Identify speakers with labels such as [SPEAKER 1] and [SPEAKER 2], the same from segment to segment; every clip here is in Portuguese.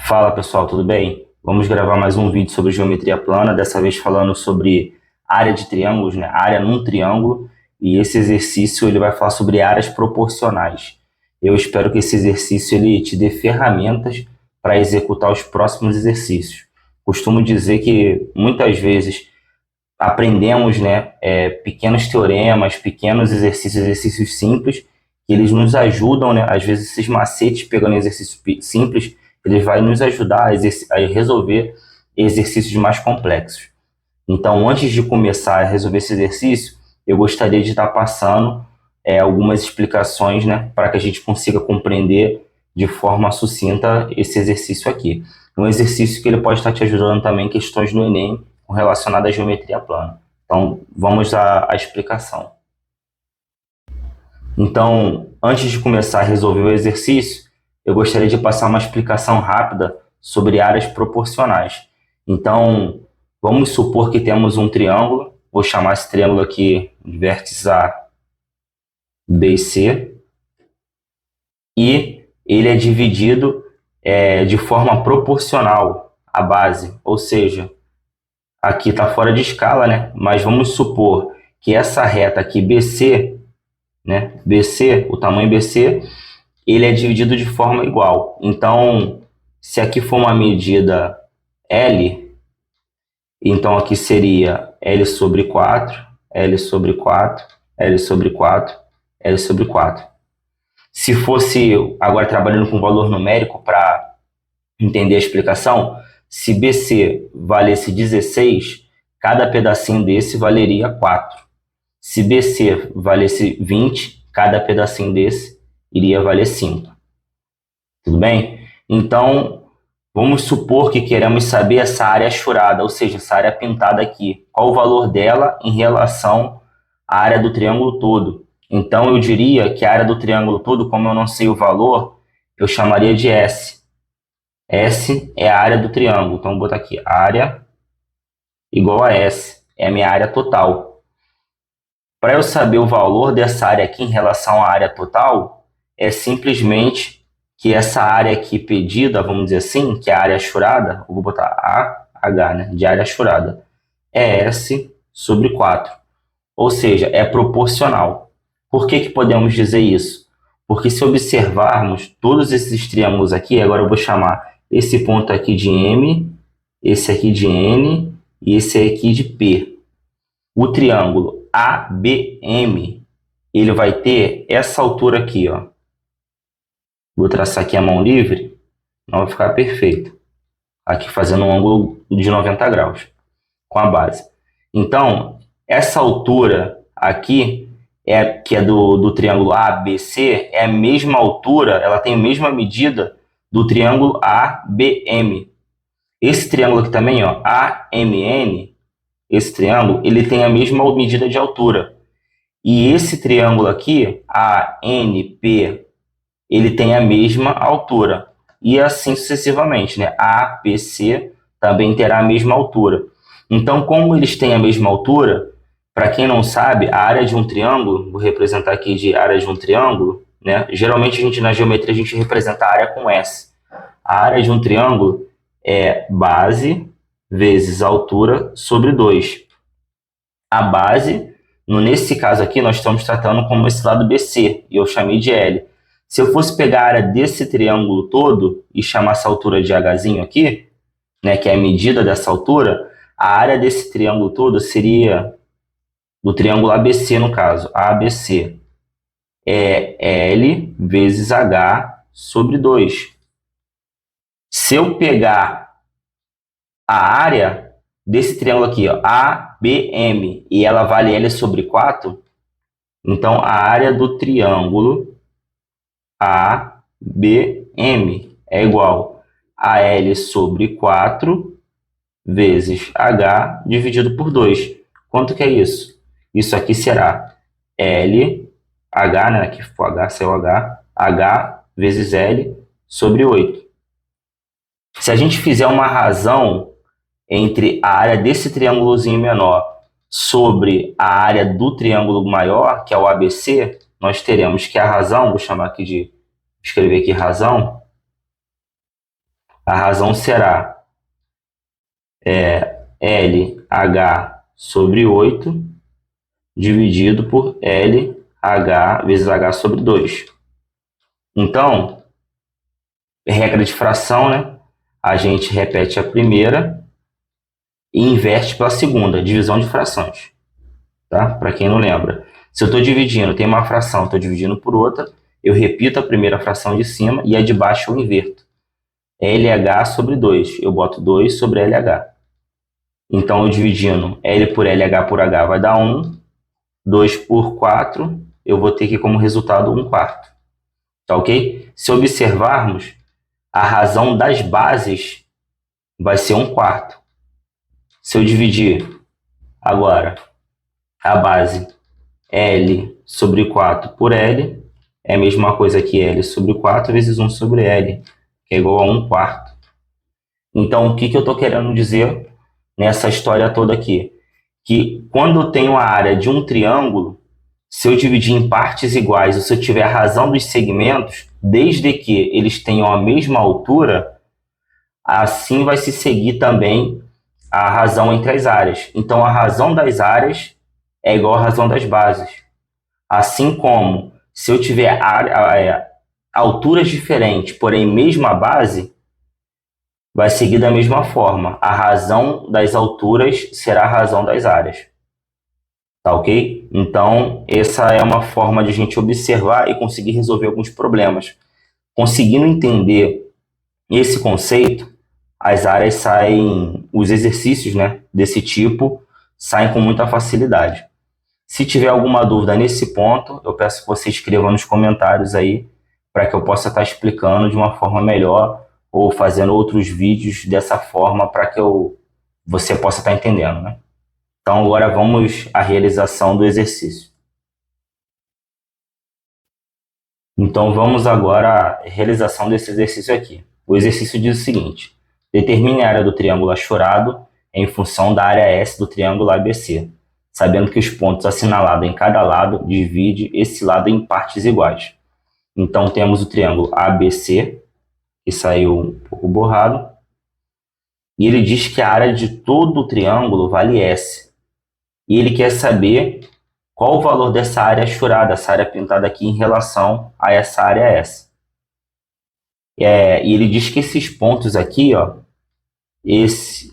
[SPEAKER 1] Fala pessoal, tudo bem? Vamos gravar mais um vídeo sobre geometria plana, dessa vez falando sobre área de triângulos, né? Área num triângulo, e esse exercício ele vai falar sobre áreas proporcionais. Eu espero que esse exercício ele te dê ferramentas para executar os próximos exercícios. Costumo dizer que muitas vezes aprendemos, né, pequenos teoremas, pequenos exercícios simples, que eles nos ajudam, né, às vezes esses macetes pegando exercícios simples, eles vão nos ajudar a resolver exercícios mais complexos. Então, antes de começar a resolver esse exercício, eu gostaria de estar passando algumas explicações, né, para que a gente consiga compreender de forma sucinta esse exercício aqui. Um exercício que ele pode estar te ajudando também em questões do Enem relacionadas à geometria plana. Então, vamos à explicação. Então, antes de começar a resolver o exercício, eu gostaria de passar uma explicação rápida sobre áreas proporcionais. Então, vamos supor que temos um triângulo, vou chamar esse triângulo aqui de vértices A, B e C, e ele é dividido de forma proporcional à base, ou seja, aqui está fora de escala, né? Mas vamos supor que essa reta aqui BC, né? BC, o tamanho BC, ele é dividido de forma igual. Então, se aqui for uma medida L, então aqui seria L sobre 4, L sobre 4, L sobre 4, L sobre 4. Se fosse, agora trabalhando com valor numérico para entender a explicação, se BC valesse 16, cada pedacinho desse valeria 4. Se BC valesse 20, cada pedacinho desse iria valer 5. Tudo bem? Então, vamos supor que queremos saber essa área achurada, ou seja, essa área pintada aqui. Qual o valor dela em relação à área do triângulo todo? Então, eu diria que a área do triângulo todo, como eu não sei o valor, eu chamaria de S. S é a área do triângulo. Então, vou botar aqui, área igual a S. É a minha área total. Para eu saber o valor dessa área aqui em relação à área total, é simplesmente que essa área aqui pedida, vamos dizer assim, que é a área achurada, eu vou botar AH, né, de área achurada, é S sobre 4. Ou seja, é proporcional. Por que podemos dizer isso? Porque se observarmos todos esses triângulos aqui, agora eu vou chamar esse ponto aqui de M, esse aqui de N e esse aqui de P. O triângulo ABM, ele vai ter essa altura aqui, ó. Vou traçar aqui a mão livre, não vai ficar perfeito. Aqui fazendo um ângulo de 90 graus com a base. Então, essa altura aqui, que é do triângulo ABC, é a mesma altura, ela tem a mesma medida do triângulo ABM. Esse triângulo aqui também, ó, AMN, esse triângulo, ele tem a mesma medida de altura. E esse triângulo aqui, ANP, ele tem a mesma altura. E assim sucessivamente, né? APC também terá a mesma altura. Então, como eles têm a mesma altura, para quem não sabe, a área de um triângulo, vou representar aqui de área de um triângulo, né? Geralmente na geometria a gente representa a área com S. A área de um triângulo é base vezes altura sobre 2. A base, nesse caso aqui, nós estamos tratando como esse lado BC, e eu chamei de L. Se eu fosse pegar a área desse triângulo todo e chamar essa altura de Hzinho aqui, né, que é a medida dessa altura, a área desse triângulo todo seria, do triângulo ABC no caso, ABC, é L vezes H sobre 2. Se eu pegar a área desse triângulo aqui, ó, ABM, e ela vale L sobre 4, então a área do triângulo ABM é igual a L sobre 4 vezes H dividido por 2. Quanto que é isso? Isso aqui será L, H, né? Aqui for H, saiu H, H vezes L sobre 8. Se a gente fizer uma razão entre a área desse triângulozinho menor sobre a área do triângulo maior, que é o ABC, nós teremos que a razão, vou chamar aqui de, escrever aqui razão, A razão será LH sobre 8 dividido por LH vezes H sobre 2. Então, regra de fração, né? A gente repete a primeira e inverte pela segunda, divisão de frações. Tá? Para quem não lembra. Se eu estou dividindo, tem uma fração, estou dividindo por outra, eu repito a primeira fração de cima e a de baixo eu inverto. LH sobre 2. Eu boto 2 sobre LH. Então, eu dividindo L por LH por H vai dar 1. 2 por 4, eu vou ter aqui como resultado 1 quarto. Tá ok? Se observarmos, a razão das bases vai ser 1 quarto. Se eu dividir agora a base L sobre 4 por L, é a mesma coisa que L sobre 4 vezes 1 sobre L, que é igual a 1 quarto. Então, o que eu estou querendo dizer nessa história toda aqui? Que quando eu tenho a área de um triângulo, se eu dividir em partes iguais, ou se eu tiver a razão dos segmentos, desde que eles tenham a mesma altura, assim vai se seguir também a razão entre as áreas. Então, a razão das áreas é igual à razão das bases. Assim como, se eu tiver alturas diferentes, porém mesma base, vai seguir da mesma forma. A razão das alturas será a razão das áreas. Tá ok? Então, essa é uma forma de a gente observar e conseguir resolver alguns problemas. Conseguindo entender esse conceito, as áreas saem, os exercícios, né, desse tipo saem com muita facilidade. Se tiver alguma dúvida nesse ponto, eu peço que você escreva nos comentários aí, para que eu possa estar explicando de uma forma melhor ou fazendo outros vídeos dessa forma para que você possa estar entendendo, né? Então, agora vamos à realização do exercício. Então, vamos agora à realização desse exercício aqui. O exercício diz o seguinte: determine a área do triângulo achorado em função da área S do triângulo ABC, sabendo que os pontos assinalados em cada lado divide esse lado em partes iguais. Então, temos o triângulo ABC, que saiu um pouco borrado, e ele diz que a área de todo o triângulo vale S. E ele quer saber qual o valor dessa área achorada, essa área pintada aqui, em relação a essa área S. E ele diz que esses pontos aqui, ó, esse,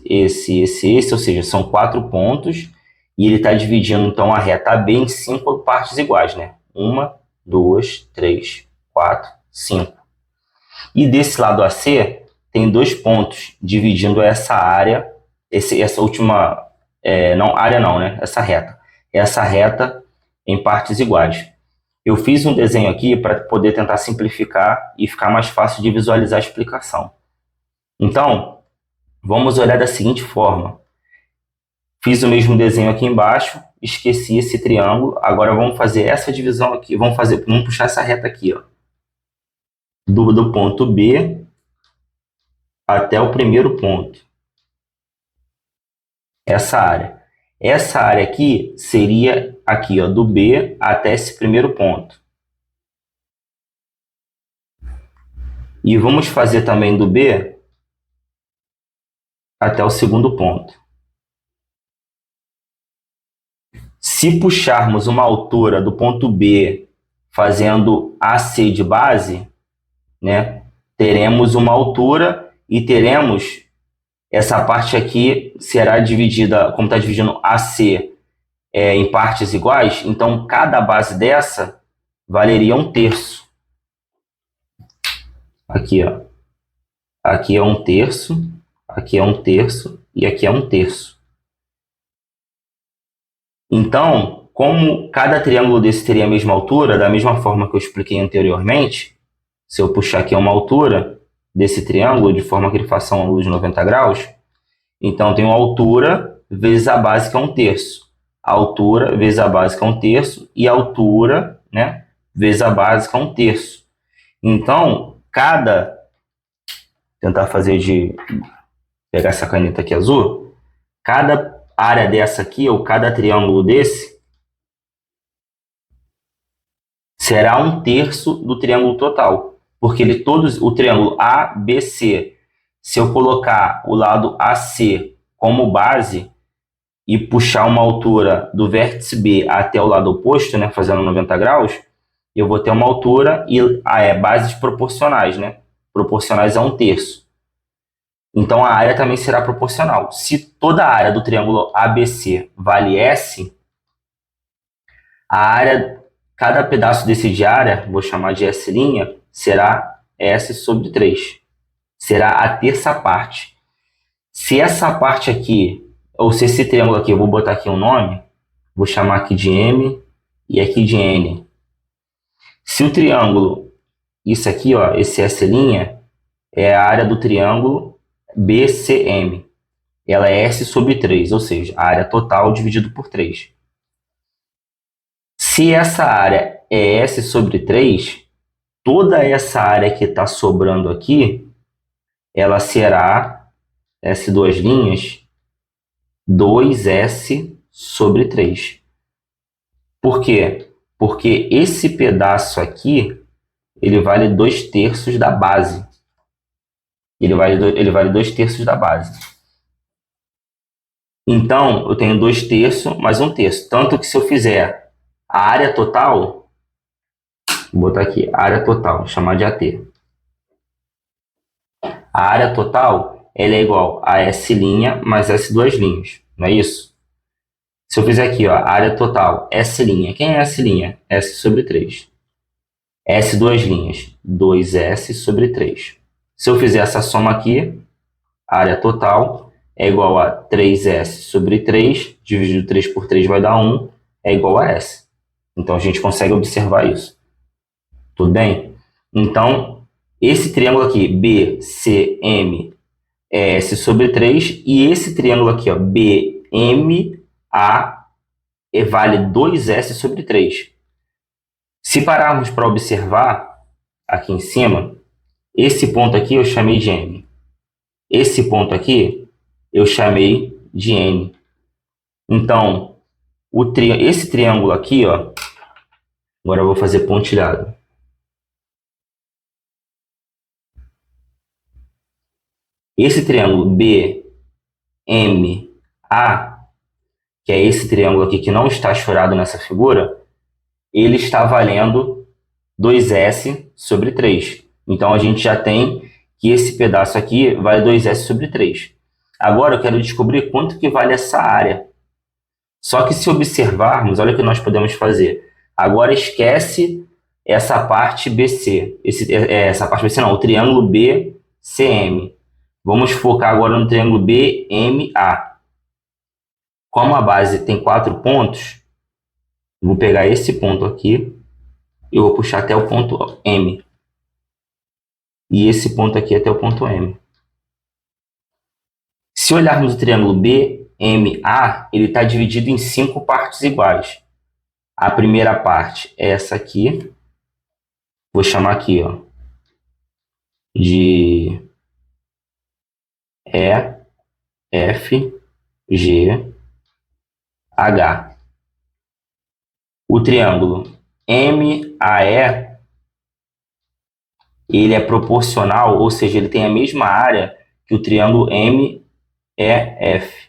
[SPEAKER 1] ou seja, são 4 pontos, e ele está dividindo, então, a reta AB em 5 partes iguais, né? 1, 2, 3, 4, 5. E desse lado AC, tem 2 pontos dividindo essa área, essa última, área não, né? Essa reta em partes iguais. Eu fiz um desenho aqui para poder tentar simplificar e ficar mais fácil de visualizar a explicação. Então, vamos olhar da seguinte forma. Fiz o mesmo desenho aqui embaixo, esqueci esse triângulo, agora vamos fazer essa divisão aqui, vamos puxar essa reta aqui, ó, do ponto B até o primeiro ponto. Essa área. Essa área aqui seria aqui, ó, do B até esse primeiro ponto. E vamos fazer também do B até o segundo ponto. Se puxarmos uma altura do ponto B fazendo AC de base, né, teremos uma altura e teremos essa parte aqui será dividida, como está dividindo AC em partes iguais, então cada base dessa valeria 1/3. Aqui, ó. Aqui é 1/3, aqui é 1/3 e aqui é 1/3. Então, como cada triângulo desse teria a mesma altura, da mesma forma que eu expliquei anteriormente, se eu puxar aqui uma altura desse triângulo, de forma que ele faça um ângulo de 90 graus, então tem uma altura vezes a base, que é 1/3. A altura vezes a base, que é 1/3, e a altura, né, vezes a base, que é 1/3. Então, tentar pegar essa caneta aqui azul, cada área dessa aqui, ou cada triângulo desse, será 1/3 do triângulo total. Porque o triângulo ABC se eu colocar o lado AC como base e puxar uma altura do vértice B até o lado oposto, né, fazendo 90 graus, eu vou ter uma altura e bases proporcionais, né? Proporcionais a 1/3. Então a área também será proporcional. Se toda a área do triângulo ABC vale S, a área, cada pedaço desse de área, vou chamar de S', será S sobre 3. Será a terça parte. Se essa parte aqui, ou se esse triângulo aqui, eu vou botar aqui um nome, vou chamar aqui de M e aqui de N. Se o triângulo, isso aqui, ó, esse S' é a área do triângulo BCM. Ela é S sobre 3, ou seja, a área total dividido por 3. Se essa área é S sobre 3, toda essa área que está sobrando aqui, ela será, essas duas linhas, 2S sobre 3. Por quê? Porque esse pedaço aqui, ele vale 2/3 da base. Ele vale 2/3 da base. Então, eu tenho 2/3 mais 1/3. Tanto que se eu fizer a área total, vou botar aqui, área total, vou chamar de AT. A área total, ela é igual a S' mais S2', não é isso? Se eu fizer aqui, ó, a área total, S', quem é S'? S sobre 3. S2', 2S sobre 3. Se eu fizer essa soma aqui, a área total é igual a 3S sobre 3, dividido 3 por 3 vai dar 1, é igual a S. Então, a gente consegue observar isso. Tudo bem? Então, esse triângulo aqui, BCM, é S sobre 3, e esse triângulo aqui, ó, BMA, vale 2S sobre 3. Se pararmos para observar, aqui em cima, esse ponto aqui eu chamei de M. Esse ponto aqui eu chamei de N. Então, esse triângulo aqui, ó, agora eu vou fazer pontilhado. Esse triângulo BMA, que é esse triângulo aqui que não está chorado nessa figura, ele está valendo 2S sobre 3. Então, a gente já tem que esse pedaço aqui vale 2S sobre 3. Agora, eu quero descobrir quanto que vale essa área. Só que se observarmos, olha o que nós podemos fazer. Agora, esquece essa parte BC. Essa parte BC não, o triângulo BCM. Vamos focar agora no triângulo BMA. Como a base tem 4 pontos, vou pegar esse ponto aqui e vou puxar até o ponto M. E esse ponto aqui até o ponto M. Se olharmos o triângulo BMA, ele está dividido em 5 partes iguais. A primeira parte é essa aqui. Vou chamar aqui, ó, de E, F, G, H. O triângulo MAE, ele é proporcional, ou seja, ele tem a mesma área que o triângulo MEF,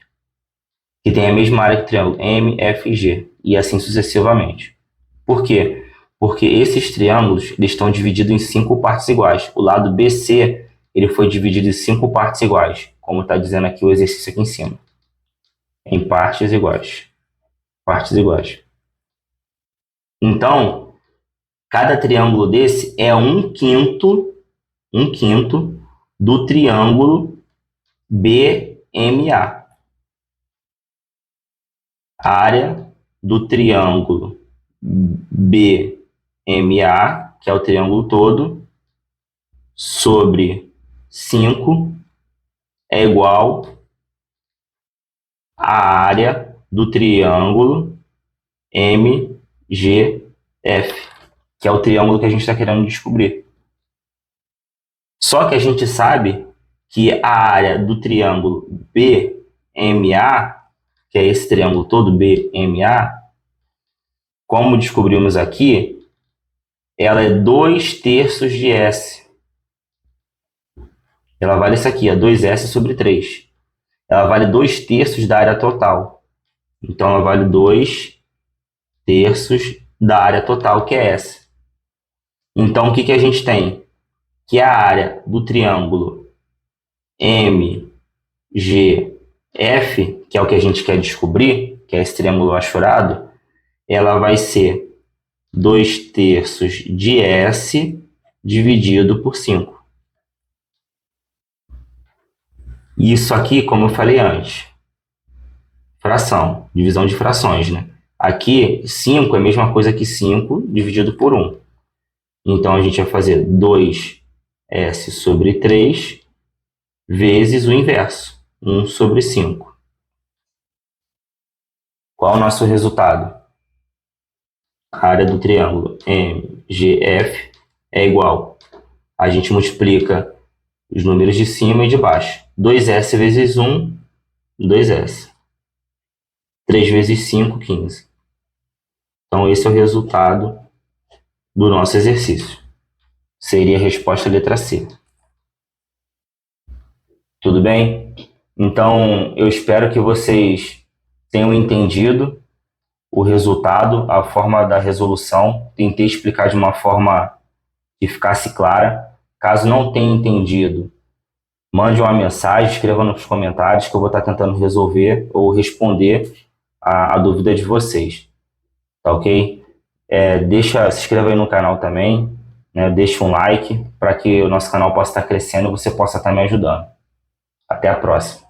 [SPEAKER 1] que tem a mesma área que o triângulo MFG, e assim sucessivamente. Por quê? Porque esses triângulos eles estão divididos em 5 partes iguais. O lado BC ele foi dividido em 5 partes iguais, como está dizendo aqui o exercício aqui em cima. Em partes iguais. Partes iguais. Então, cada triângulo desse é 1/5 do triângulo BMA. A área do triângulo BMA, que é o triângulo todo, sobre 5 é igual à área do triângulo MGF, que é o triângulo que a gente está querendo descobrir. Só que a gente sabe que a área do triângulo BMA, que é esse triângulo todo, BMA, como descobrimos aqui, ela é 2/3 de S. ela vale isso aqui, 2S sobre 3. Ela vale 2/3 da área total. Então, ela vale 2/3 da área total, que é essa. Então, o que que a gente tem? Que a área do triângulo MGF, que é o que a gente quer descobrir, que é esse triângulo achorado, ela vai ser 2/3 de S dividido por 5. Isso aqui, como eu falei antes, fração, divisão de frações, né? Aqui, 5 é a mesma coisa que 5 dividido por 1. Então, a gente vai fazer 2S sobre 3 vezes o inverso, 1 sobre 5. Qual é o nosso resultado? A área do triângulo MGF é igual. A gente multiplica os números de cima e de baixo. 2S vezes 1, 2S. 3 vezes 5, 15. Então, esse é o resultado do nosso exercício. Seria a resposta letra C. Tudo bem? Então, eu espero que vocês tenham entendido o resultado, a forma da resolução. Tentei explicar de uma forma que ficasse clara. Caso não tenha entendido, mande uma mensagem, escreva nos comentários que eu vou estar tentando resolver ou responder a dúvida de vocês. Tá ok? Se inscreva aí no canal também, né? Deixa um like para que o nosso canal possa estar crescendo e você possa estar me ajudando. Até a próxima.